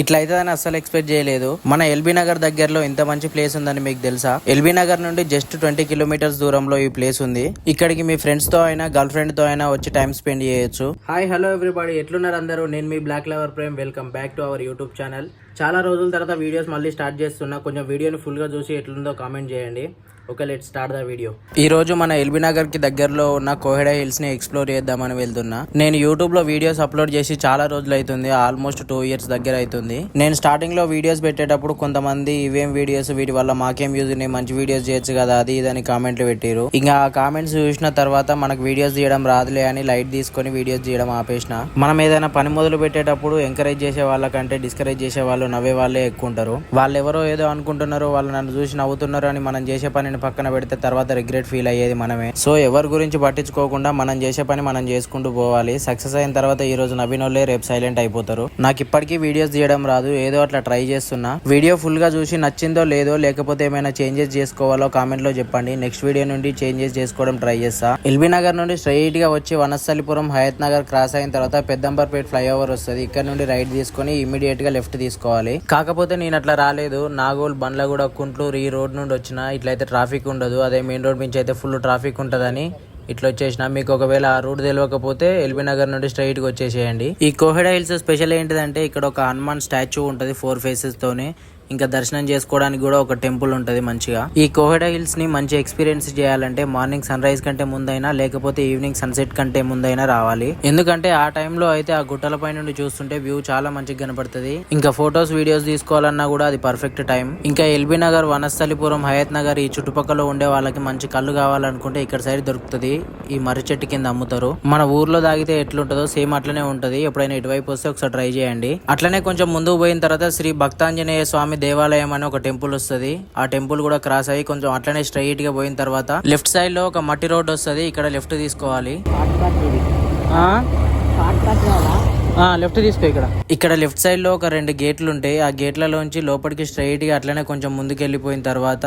ఇట్లా అవుతుందని అస్సలు ఎక్స్పెక్ట్ చేయలేదు. మన ఎల్బీ నగర్ దగ్గరలో ఇంత మంచి ప్లేస్ ఉందని మీకు తెలుసా? ఎల్బీ నగర్ నుండి జస్ట్ 20 కిలోమీటర్స్ దూరంలో ఈ ప్లేస్ ఉంది. ఇక్కడికి మీ ఫ్రెండ్స్ తో అయినా గర్ల్ ఫ్రెండ్ తో అయినా వచ్చి టైం స్పెండ్ చేయొచ్చు. హాయ్ హలో ఎవ్రీబడి, ఎట్లున్నారు అందరూ? నేను మీ black lover Prem. Welcome back to our YouTube channel. చాలా రోజుల తర్వాత వీడియోస్ మళ్ళీ స్టార్ట్ చేస్తున్నా. కొంచెం వీడియోని ఫుల్ గా చూసి ఎట్లుందో కామెంట్ చేయండి. Okay, let's start the video. ఈ రోజు మన ఎల్బీ నగర్ కి దగ్గరలో ఉన్న కోహెడా హిల్స్ ని ఎక్స్ప్లోర్ చేద్దామని వెళ్తున్నా. నేను యూట్యూబ్ లో వీడియోస్ అప్లోడ్ చేసి చాలా రోజులు అవుతుంది, ఆల్మోస్ట్ 2 years దగ్గర అవుతుంది. నేను స్టార్టింగ్ లో వీడియోస్ పెట్టేటప్పుడు కొంతమంది ఇవేం వీడియోస్, వీటి వల్ల మాకేం యూజ్, మంచి వీడియోస్ చేయొచ్చు కదా అది ఇదని కామెంట్లు పెట్టారు. ఇంకా ఆ కామెంట్స్ చూసిన తర్వాత మనకు వీడియోస్ చేయడం రాదులే అని లైట్ తీసుకొని వీడియోస్ చేయడం ఆపేసిన. మనం ఏదైనా పని మొదలు పెట్టేటప్పుడు ఎంకరేజ్ చేసే వాళ్ళకంటే డిస్కరేజ్ చేసే వాళ్ళు, నవ్వే వాళ్ళే ఎక్కువ ఉంటారు. వాళ్ళు ఎవరో ఏదో అనుకుంటున్నారు, వాళ్ళు నన్ను చూసి నవ్వుతున్నారు అని మనం చేసే పనిని పక్కన పెడితే తర్వాత రిగ్రెట్ ఫీల్ అయ్యేది మనమే. సో ఎవరి గురించి పట్టించుకోకుండా మనం చేసే పని మనం చేసుకుంటూ పోవాలి. సక్సెస్ అయిన తర్వాత ఈ రోజు నవ్వినోళ్ళే రేపు సైలెంట్ అయిపోతారు. నాకు ఇప్పటికీ వీడియోస్ తీయడం రాదు, ఏదో అట్లా ట్రై చేస్తున్నా. వీడియో ఫుల్ గా చూసి నచ్చిందో లేదో, లేకపోతే ఏమైనా చేంజెస్ చేసుకోవాలో కామెంట్ లో చెప్పండి. నెక్స్ట్ వీడియో నుండి చేంజెస్ చేసుకోవడం ట్రై చేస్తా. ఎల్బీ నగర్ నుండి స్ట్రైట్ గా వచ్చి వనస్థలిపురం హయత్ నగర్ క్రాస్ అయిన తర్వాత పెద్దంబర్పేట్ ఫ్లైఓవర్ వస్తుంది. ఇక్కడ నుండి రైట్ తీసుకొని ఇమీడియట్ గా లెఫ్ట్ తీసుకోవాలి. కాకపోతే నేను అట్లా రాలేదు, నాగోల్, బండ్లగూడ, కుంట్లూరు ఈ రోడ్ నుండి వచ్చిన. ఇట్లయితే ట్రాఫిక్ ఉండదు, అదే మెయిన్ రోడ్ నుంచి అయితే ఫుల్ ట్రాఫిక్ ఉంటదని ఇట్లా వచ్చేసిన. మీకు ఒకవేళ ఆ రూట్ తెలియకపోతే ఎల్బీ నగర్ నుండి స్ట్రైట్ గా వచ్చేసేయండి. ఈ కోహెడా హిల్స్ స్పెషల్ ఏంటిదంటే ఇక్కడ ఒక హనుమాన్ స్టాచ్యూ ఉంటది 4 faces తోనే. ఇంకా దర్శనం చేసుకోవడానికి కూడా ఒక టెంపుల్ ఉంటది మంచిగా. ఈ కోహెడా హిల్స్ ని మంచి ఎక్స్పీరియన్స్ చేయాలంటే మార్నింగ్ సన్ రైజ్ కంటే ముందైనా, లేకపోతే ఈవినింగ్ సన్సెట్ కంటే ముందైనా రావాలి. ఎందుకంటే ఆ టైంలో అయితే ఆ గుట్టల పై నుండి చూస్తుంటే వ్యూ చాలా మంచిగా కనపడుతుంది. ఇంకా ఫొటోస్, వీడియోస్ తీసుకోవాలన్నా కూడా అది పర్ఫెక్ట్ టైం. ఇంకా ఎల్బీ నగర్, వనస్థలిపురం, హయత్ నగర్ ఈ చుట్టుపక్కల ఉండే వాళ్ళకి మంచి కళ్ళు కావాలనుకుంటే ఇక్కడ సైడ్ దొరుకుతుంది. ఈ మర్రి చెట్టు కింద అమ్ముతారు. మన ఊర్లో తాగితే ఎట్లుంటుందో సేమ్ అట్లనే ఉంటది. ఎప్పుడైనా ఇటువైపు వస్తే ఒకసారి ట్రై చేయండి. అట్లనే కొంచెం ముందుకు పోయిన తర్వాత శ్రీ భక్తాంజనేయ స్వామి దేవాలయం అని ఒక టెంపుల్ వస్తుంది. ఆ టెంపుల్ కూడా క్రాస్ అయ్యి కొంచెం అట్లనే స్ట్రైట్ గా పోయిన తర్వాత లెఫ్ట్ సైడ్ లో ఒక మట్టి రోడ్ వస్తుంది. ఇక్కడ లెఫ్ట్ తీసుకోవాలి. లెఫ్ట్ తీసుకో. ఇక్కడ లెఫ్ట్ సైడ్ లో ఒక 2 గేట్లు ఉంటాయి. ఆ గేట్లలోంచి లోపలికి స్ట్రైట్ గా అట్లనే కొంచెం ముందుకు వెళ్ళిపోయిన తర్వాత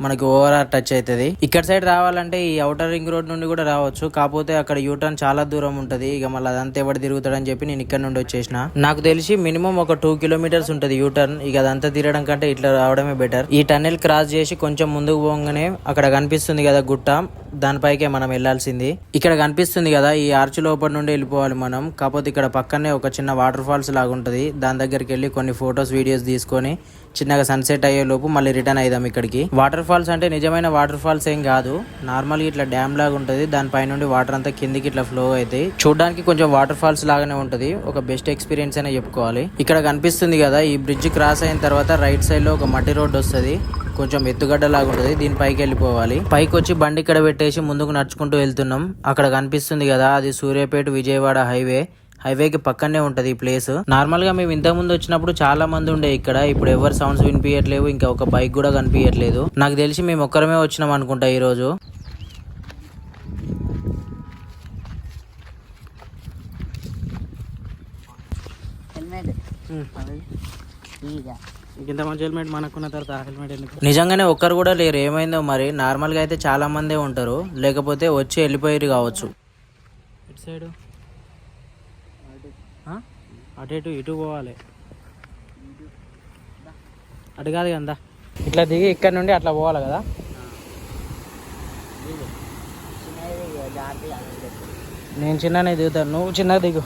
మనకి ఓవరాల్ టచ్ అవుతుంది. ఇక్కడ సైడ్ రావాలంటే ఈ ఔటర్ రింగ్ రోడ్ నుండి కూడా రావచ్చు. కాకపోతే అక్కడ యూటర్న్ చాలా దూరం ఉంటది. ఇక మళ్ళీ అదంతా ఎవరు తిరుగుతాడని చెప్పి నేను ఇక్కడ నుండి వచ్చేసిన. నాకు తెలిసి మినిమం ఒక 2 kilometers ఉంటది యూటర్న్. ఇక అదంతా తిరగడం కంటే ఇట్లా రావడమే బెటర్. ఈ టన్నెల్ క్రాస్ చేసి కొంచెం ముందుకు పోగానే అక్కడ కనిపిస్తుంది కదా గుట్ట, దానిపైకే మనం వెళ్లాల్సింది. ఇక్కడ కనిపిస్తుంది కదా, ఈ ఆర్చ్ లోపల నుండి వెళ్ళిపోవాలి మనం. కాకపోతే ఇక్కడ పక్కనే ఒక చిన్న వాటర్ ఫాల్స్ లాగా ఉంటది. దాని దగ్గరికి వెళ్ళి కొన్ని ఫొటోస్, వీడియోస్ తీసుకొని చిన్నగా సన్సెట్ అయ్యే లోపు మళ్ళీ రిటర్న్ అయిదాం ఇక్కడికి. వాటర్ ఫాల్స్ అంటే నిజమైన వాటర్ ఫాల్స్ ఏం కాదు, నార్మల్గా ఇట్లా డ్యామ్ లాగా ఉంటది. దానిపై నుండి వాటర్ అంతా కిందికి ఇట్లా ఫ్లో అవుతాయి. చూడడానికి కొంచెం వాటర్ ఫాల్స్ లాగానే ఉంటది. ఒక బెస్ట్ ఎక్స్పీరియన్స్ అనే చెప్పుకోవాలి. ఇక్కడ కనిపిస్తుంది కదా, ఈ బ్రిడ్జ్ క్రాస్ అయిన తర్వాత రైట్ సైడ్ లో ఒక మట్టి రోడ్ వస్తుంది. కొంచెం ఎత్తుగడ్డ లాగా ఉంటది. దీని పైకి వెళ్ళిపోవాలి. పైకి వచ్చి బండి ఇక్కడ పెట్టేసి ముందుకు నడుచుకుంటూ వెళ్తున్నాం. అక్కడ కనిపిస్తుంది కదా, అది సూర్యాపేట విజయవాడ హైవేకి పక్కనే ఉంటది ఈ ప్లేస్. నార్మల్ గా మేము ఇంతకు ముందు వచ్చినప్పుడు చాలా మంది ఉండే ఇక్కడ. ఇప్పుడు ఎవరు సౌండ్స్ వినిపించట్లేవు, ఇంకా ఒక బైక్ కూడా కనిపించట్లేదు. నాకు తెలిసి మేము ఒక్కరమే వచ్చినాం అనుకుంటా ఈ రోజు. ఇంత మంచి హెల్మెట్ మనకున్న తర్వాత హెల్మెట్ ఎందుకు? నిజంగానే ఒక్కరు కూడా లేరు. ఏమైందో మరి. నార్మల్ గా అయితే చాలా మందే ఉంటారు, లేకపోతే వచ్చి వెళ్ళిపోయారు కావచ్చు. ఇటు సైడ్ అటు ఇటు పోవాలి. అటు కాదు కదా, ఇట్లా దిగి ఇక్కడ నుండి అట్లా పోవాలి కదా. నేను చిన్ననే దిగుతాను, నువ్వు చిన్నగా దిగు.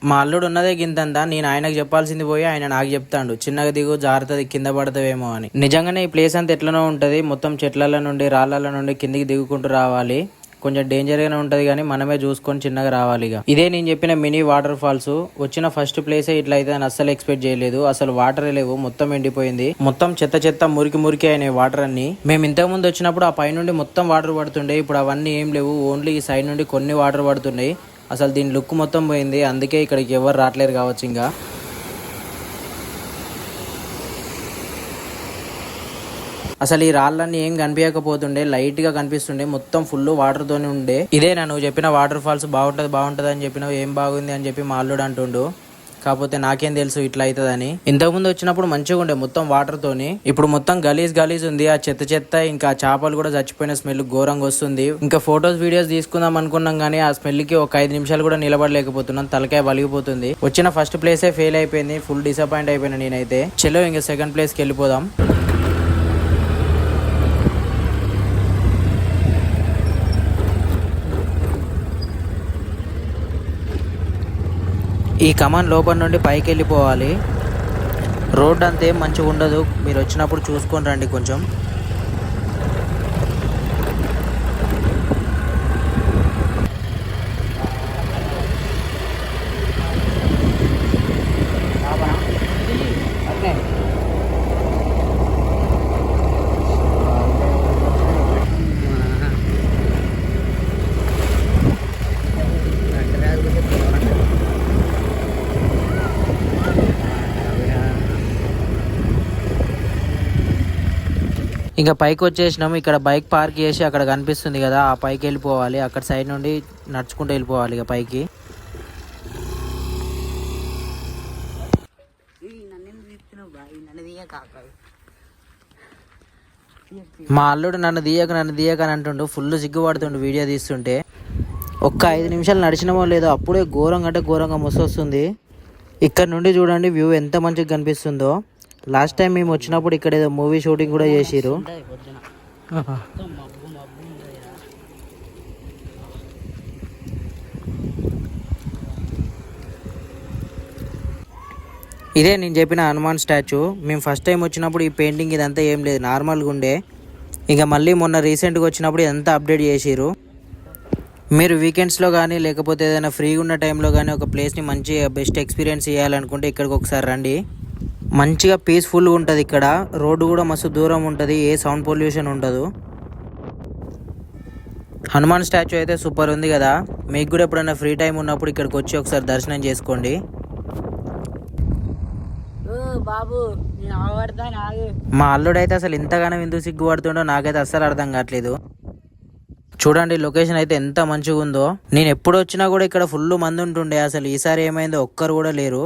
మా అల్లుడు ఉన్నదే గింతంతా. నేను ఆయనకు చెప్పాల్సింది పోయి ఆయన నాకు చెప్తాడు, చిన్నగా దిగు, జాగ్రత్త కింద పడతావేమో అని. నిజంగానే ఈ ప్లేస్ అంతా ఎట్లనో ఉంటది. మొత్తం చెట్ల నుండి, రాళ్ళ నుండి కిందికి దిగుకుంటూ రావాలి. కొంచెం డేంజర్ గానే ఉంటది, కానీ మనమే చూసుకొని చిన్నగా రావాలి. ఇదే నేను చెప్పిన మినీ వాటర్ ఫాల్స్. వచ్చిన ఫస్ట్ ప్లేసే ఇట్లా అయితే అని అస్సలు ఎక్స్పెక్ట్ చేయలేదు. అసలు వాటర్ లేవు, మొత్తం ఎండిపోయింది. మొత్తం చెత్త మురికి అయినాయి వాటర్ అన్ని. మేము ఇంతకు ముందు వచ్చినప్పుడు ఆ పై నుండి మొత్తం వాటర్ పడుతుండే. ఇప్పుడు అవన్నీ ఏం లేవు, ఓన్లీ ఈ సైడ్ నుండి కొన్ని వాటర్ పడుతున్నాయి. అసలు దీని లుక్ మొత్తం పోయింది. అందుకే ఇక్కడికి ఎవరు రావట్లేరు కావచ్చు. ఇంకా అసలు ఈ రాళ్ళన్నీ ఏం కనిపించకపోతుండే, లైట్ గా కనిపిస్తుండే. మొత్తం ఫుల్ వాటర్ తోనే ఉండే. ఇదే నువ్వు చెప్పిన వాటర్ ఫాల్స్ బాగుంటది అని చెప్పినావు. ఏం బాగుంది అని చెప్పి మా అల్లుడు అంటుండు. కాకపోతే నాకేం తెలుసు ఇట్లా అవుతుందని. ఇంతకుముందు వచ్చినప్పుడు మంచిగా ఉండే మొత్తం వాటర్ తోని, ఇప్పుడు మొత్తం గలీజ్ ఉంది. ఆ చెత్త ఇంకా చేపలు కూడా చచ్చిపోయిన స్మెల్ ఘోరంగా వస్తుంది. ఇంకా ఫొటోస్ వీడియోస్ తీసుకుందాం అనుకున్నాం కానీ ఆ స్మెల్ కి ఒక 5 నిమిషాలు కూడా నిలబడలేకపోతున్నాం, తలకాయ వలిగిపోతుంది. వచ్చిన ఫస్ట్ ప్లేసే ఫెయిల్ అయిపోయింది, ఫుల్ డిసప్పాయింట్ అయిపోయినా నేనైతే. చలో ఇంకా సెకండ్ ప్లేస్ కి వెళ్ళిపోదాం. ఈ కమాన్ లోపల నుండి పైకి వెళ్ళిపోవాలి. రోడ్ అంతేం మంచిగా ఉండదు, మీరు వచ్చినప్పుడు చూసుకొని రండి కొంచెం. ఇంకా పైకి వచ్చేసినాము. ఇక్కడ బైక్ పార్క్ చేసి అక్కడ కనిపిస్తుంది కదా, ఆ పైకి వెళ్ళిపోవాలి. అక్కడ సైడ్ నుండి నడుచుకుంటూ వెళ్ళిపోవాలి ఇక పైకి. మా అల్లుడు నన్ను తీయక అని అంటుండు, ఫుల్ సిగ్గుపడుతుండు వీడియో తీస్తుంటే. ఒక్క 5 నిమిషాలు నడిచినామో లేదో అప్పుడే ఘోరంగా అంటే ఘోరంగా వస్తుంది. ఇక్కడ నుండి చూడండి వ్యూ ఎంత మంచిగా కనిపిస్తుందో. లాస్ట్ టైం మేము వచ్చినప్పుడు ఇక్కడ ఏదో మూవీ షూటింగ్ కూడా చేసిరు. ఇదే నేను చెప్పిన హనుమాన్ స్టాచ్యూ. మేము ఫస్ట్ టైం వచ్చినప్పుడు ఈ పెయింటింగ్ ఇదంతా ఏం లేదు, నార్మల్గా ఉండే. ఇంకా మళ్ళీ మొన్న రీసెంట్గా వచ్చినప్పుడు ఇదంతా అప్డేట్ చేసిరు. మీరు వీకెండ్స్లో కానీ లేకపోతే ఏదైనా ఫ్రీగా ఉన్న టైంలో కానీ ఒక ప్లేస్ని మంచిగా బెస్ట్ ఎక్స్పీరియన్స్ చేయాలనుకుంటే ఇక్కడికి ఒకసారి రండి. మంచిగా పీస్ఫుల్గా ఉంటుంది ఇక్కడ. రోడ్డు కూడా మస్తు దూరం ఉంటుంది, ఏ సౌండ్ పొల్యూషన్ ఉండదు. హనుమాన్ స్టాచ్యూ అయితే సూపర్ ఉంది కదా. మీకు కూడా ఎప్పుడైనా ఫ్రీ టైం ఉన్నప్పుడు ఇక్కడికి వచ్చి ఒకసారి దర్శనం చేసుకోండి. మా అల్లుడైతే అసలు ఇంతగానో ఎందుకు సిగ్గుపడుతుండో నాకైతే అస్సలు అర్థం కావట్లేదు. చూడండి లొకేషన్ అయితే ఎంత మంచిగా ఉందో. నేను ఎప్పుడు వచ్చినా కూడా ఇక్కడ ఫుల్ మంది ఉంటుండే, అసలు ఈసారి ఏమైందో ఒక్కరు కూడా లేరు.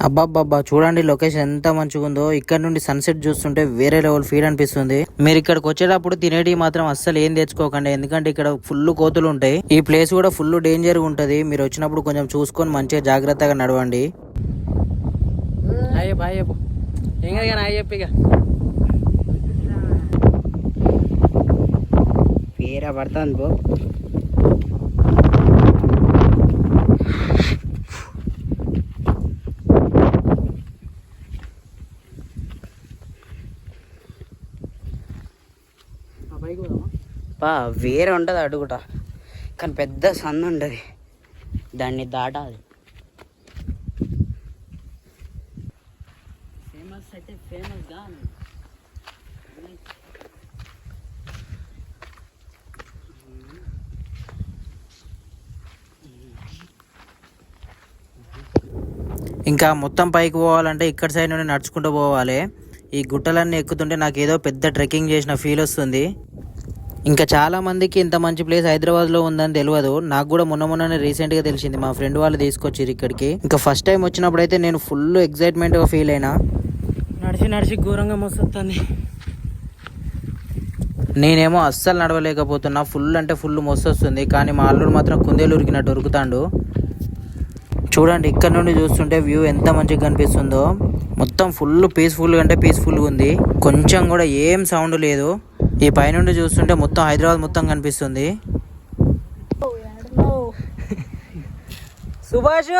అబ్బాబ్బా చూడండి లొకేషన్ ఎంత మంచిగా ఉందో. ఇక్కడ నుండి సన్సెట్ చూస్తుంటే వేరే లెవెల్ ఫీల్ అనిపిస్తుంది. మీరు ఇక్కడికి వచ్చేటప్పుడు తినేటివి మాత్రం అస్సలు ఏం తెచ్చుకోకండి, ఎందుకంటే ఇక్కడ ఫుల్ కోతులు ఉంటాయి. ఈ ప్లేస్ కూడా ఫుల్ డేంజర్ ఉంటది. మీరు వచ్చినప్పుడు కొంచెం చూసుకొని మంచిగా జాగ్రత్తగా నడవండి. పడతాను బో. వేరే ఉంటుంది అడుగుట, కానీ పెద్ద సందు ఉంటుంది, దాన్ని దాటాలి. ఫేమస్ అయితే ఫేమస్ గా ఇంకా మొత్తం పైకి పోవాలంటే ఇక్కడ సైడ్ నుండి నడుచుకుంటూ పోవాలి. ఈ గుట్టలన్నీ ఎక్కుతుంటే నాకు ఏదో పెద్ద ట్రెక్కింగ్ చేసిన ఫీల్ వస్తుంది. ఇంకా చాలా మందికి ఇంత మంచి ప్లేస్ హైదరాబాద్లో ఉందని తెలియదు. నాకు కూడా మొన్ననే రీసెంట్గా తెలిసింది, మా ఫ్రెండ్ వాళ్ళు తీసుకొచ్చారు ఇక్కడికి. ఇంకా ఫస్ట్ టైం వచ్చినప్పుడు అయితే నేను ఫుల్ ఎక్సైట్మెంట్గా ఫీల్ అయినా. నడిచి ఘోరంగా మోస్తుంది. నేనేమో అస్సలు నడవలేకపోతున్నా, ఫుల్ అంటే ఫుల్ మోస్తుంది. కానీ మా అల్లుడు మాత్రం కుందేలు ఉరికినట్టు ఉరుకుతాడు. చూడండి ఇక్కడ నుండి చూస్తుంటే వ్యూ ఎంత మంచిగా కనిపిస్తుందో. మొత్తం ఫుల్ పీస్ఫుల్గా అంటే పీస్ఫుల్గా ఉంది, కొంచెం కూడా ఏం సౌండ్ లేదు. ఈ పైనుండి చూస్తుంటే మొత్తం హైదరాబాద్ మొత్తం కనిపిస్తుంది. సుభాష్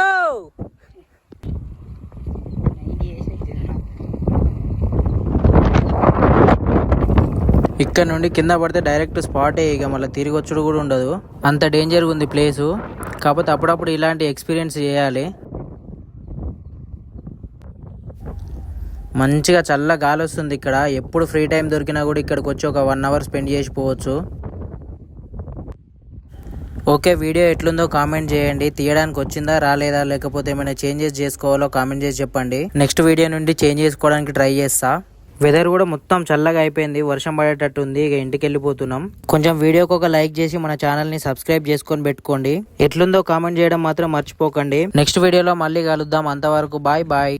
ఇక్కడ నుండి కింద పడితే డైరెక్ట్ స్పాటే, ఇక మళ్ళీ తిరిగి వచ్చుడు కూడా ఉండదు, అంత డేంజర్గా ఉంది ప్లేసు. కాకపోతే అప్పుడప్పుడు ఇలాంటి ఎక్స్పీరియన్స్ చేయాలి. మంచిగా చల్ల గాలి వస్తుంది ఇక్కడ. ఎప్పుడు ఫ్రీ టైం దొరికినా కూడా ఇక్కడికి వచ్చి ఒక 1 hour స్పెండ్ చేసిపోవచ్చు. ఓకే, వీడియో ఎట్లుందో కామెంట్ చేయండి. తీయడానికి వచ్చిందా రాలేదా, లేకపోతే ఏమైనా చేంజెస్ చేసుకోవాలో కామెంట్ చేసి చెప్పండి. నెక్స్ట్ వీడియో నుండి చేంజ్ చేసుకోవడానికి ట్రై చేస్తా. వెదర్ కూడా మొత్తం చల్లగా అయిపోయింది, వర్షం పడేటట్టు ఉంది. ఇక ఇంటికి వెళ్ళిపోతున్నాం. కొంచెం వీడియోకి ఒక లైక్ చేసి మన ఛానల్ ని సబ్స్క్రైబ్ చేసుకొని పెట్టుకోండి. ఎట్లుందో కామెంట్ చేయడం మాత్రం మర్చిపోకండి. నెక్స్ట్ వీడియోలో మళ్ళీ కలుద్దాం. అంతవరకు బాయ్ బాయ్.